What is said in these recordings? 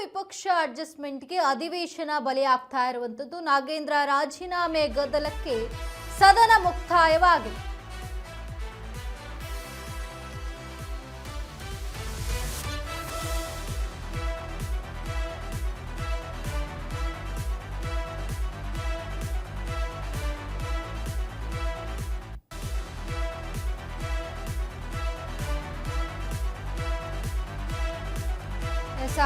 ವಿಪಕ್ಷ ಅಡ್ಜಸ್ಟ್ಮೆಂಟ್ಗೆ ಅಧಿವೇಶನ ಬಲಿಯಾಗ್ತಾ ಇರುವಂತದ್ದು. ನಾಗೇಂದ್ರ ರಾಜೀನಾಮೆ ಗದ್ದಲಕ್ಕೆ ಸದನ ಮುಕ್ತಾಯವಾಗಿದೆ.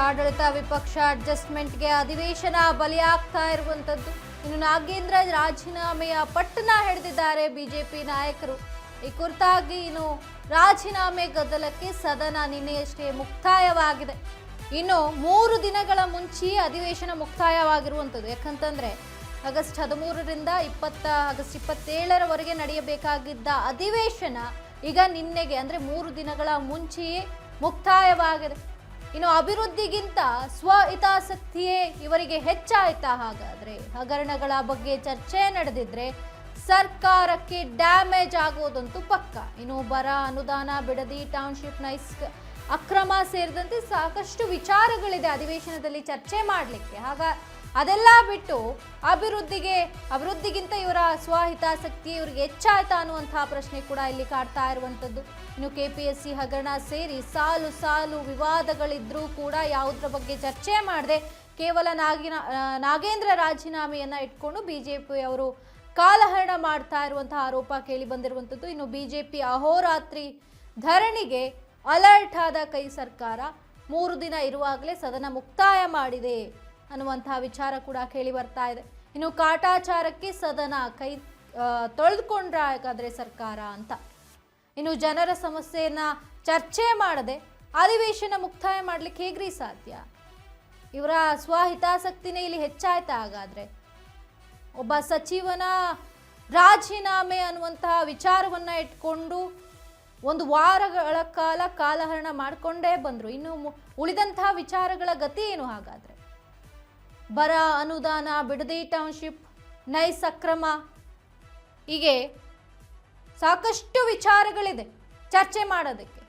ಆಡಳಿತ ವಿಪಕ್ಷ ಅಡ್ಜಸ್ಟ್ಮೆಂಟ್ಗೆ ಅಧಿವೇಶನ ಬಲಿಯಾಗ್ತಾ ಇರುವಂತದ್ದು. ಇನ್ನು ನಾಗೇಂದ್ರ ರಾಜೀನಾಮೆಯ ಪಟ್ಟಣ ಹಿಡಿದಿದ್ದಾರೆ ಬಿಜೆಪಿ ನಾಯಕರು. ಈ ಕುರಿತಾಗಿ ಇನ್ನು ರಾಜೀನಾಮೆ ಗದ್ದಲಕ್ಕೆ ಸದನ ನಿನ್ನೆಯಷ್ಟೇ ಮುಕ್ತಾಯವಾಗಿದೆ. ಇನ್ನು 3 ದಿನಗಳ ಮುಂಚೆ ಅಧಿವೇಶನ ಮುಕ್ತಾಯವಾಗಿರುವಂಥದ್ದು. ಯಾಕಂತಂದ್ರೆ ಆಗಸ್ಟ್ 13ರಿಂದ ಆಗಸ್ಟ್ 27ರವರೆಗೆ ನಡೆಯಬೇಕಾಗಿದ್ದ ಅಧಿವೇಶನ ಈಗ ನಿನ್ನೆಗೆ ಅಂದ್ರೆ 3 ದಿನಗಳ ಮುಂಚೆಯೇ ಮುಕ್ತಾಯವಾಗಿದೆ. ಇನ್ನು ಅಭಿವೃದ್ಧಿಗಿಂತ ಸ್ವಹಿತಾಸಕ್ತಿಯೇ ಇವರಿಗೆ ಹೆಚ್ಚಾಯ್ತಾ? ಹಾಗಾದ್ರೆ ಹಗರಣಗಳ ಬಗ್ಗೆ ಚರ್ಚೆ ನಡೆದಿದ್ರೆ ಸರ್ಕಾರಕ್ಕೆ ಡ್ಯಾಮೇಜ್ ಆಗೋದಂತೂ ಪಕ್ಕ. ಇನ್ನು ಬರ, ಅನುದಾನ, ಬಿಡದಿ, ಟೌನ್ಶಿಪ್, ನೈಸ್ ಅಕ್ರಮ ಸೇರಿದಂತೆ ಸಾಕಷ್ಟು ವಿಚಾರಗಳಿದೆ ಅಧಿವೇಶನದಲ್ಲಿ ಚರ್ಚೆ ಮಾಡಲಿಕ್ಕೆ. ಅದೆಲ್ಲ ಬಿಟ್ಟು ಅಭಿವೃದ್ಧಿಗಿಂತ ಇವರ ಸ್ವಹಿತಾಸಕ್ತಿ ಇವರಿಗೆ ಹೆಚ್ಚಾಯ್ತಾ ಅನ್ನುವಂತಹ ಪ್ರಶ್ನೆ ಕೂಡ ಇಲ್ಲಿ ಕಾಡ್ತಾ ಇರುವಂತದ್ದು. ಇನ್ನು ಕೆಪಿಎಸ್ಸಿ ಹಗರಣ ಸೇರಿ ಸಾಲು ವಿವಾದಗಳಿದ್ರೂ ಕೂಡ ಯಾವುದ್ರ ಬಗ್ಗೆ ಚರ್ಚೆ ಮಾಡದೆ ಕೇವಲ ನಾಗೇಂದ್ರ ರಾಜೀನಾಮೆಯನ್ನ ಇಟ್ಕೊಂಡು ಬಿಜೆಪಿ ಅವರು ಕಾಲಹರಣ ಮಾಡ್ತಾ ಇರುವಂತಹ ಆರೋಪ ಕೇಳಿ ಬಂದಿರುವಂತದ್ದು. ಇನ್ನು ಬಿಜೆಪಿ ಅಹೋರಾತ್ರಿ ಧರಣಿಗೆ ಅಲರ್ಟ್ ಆದ ಕೈ ಸರ್ಕಾರ 3 ದಿನ ಇರುವಾಗಲೇ ಸದನ ಮುಕ್ತಾಯ ಮಾಡಿದೆ ಅನ್ನುವಂತಹ ವಿಚಾರ ಕೂಡ ಕೇಳಿ ಬರ್ತಾ ಇದೆ. ಇನ್ನು ಕಾಟಾಚಾರಕ್ಕೆ ಸದನ ಕೈ ತೊಳೆದುಕೊಂಡ್ರ ಹಾಗಾದ್ರೆ ಸರ್ಕಾರ ಅಂತ. ಇನ್ನು ಜನರ ಸಮಸ್ಯೆಯನ್ನ ಚರ್ಚೆ ಮಾಡದೆ ಅಧಿವೇಶನ ಮುಕ್ತಾಯ ಮಾಡ್ಲಿಕ್ಕೆ ಹೇಗ್ರಿ ಸಾಧ್ಯ? ಇವರ ಸ್ವಹಿತಾಸಕ್ತಿನೇ ಇಲ್ಲಿ ಹೆಚ್ಚಾಯ್ತಾ? ಹಾಗಾದ್ರೆ ಒಬ್ಬ ಸಚಿವನ ರಾಜೀನಾಮೆ ಅನ್ನುವಂತಹ ವಿಚಾರವನ್ನ ಇಟ್ಕೊಂಡು 1 ವಾರಗಳ ಕಾಲಹರಣ ಮಾಡಿಕೊಂಡೇ ಬಂದ್ರು. ಇನ್ನು ಉಳಿದಂತಹ ವಿಚಾರಗಳ ಗತಿ ಏನು? ಹಾಗಾದ್ರೆ ಬರ, ಅನುದಾನ, ಬಿಡದಿ, ಟೌನ್ಶಿಪ್, ನೈಸ್ ಅಕ್ರಮ, ಹೀಗೆ ಸಾಕಷ್ಟು ವಿಚಾರಗಳಿದೆ ಚರ್ಚೆ ಮಾಡೋದಕ್ಕೆ.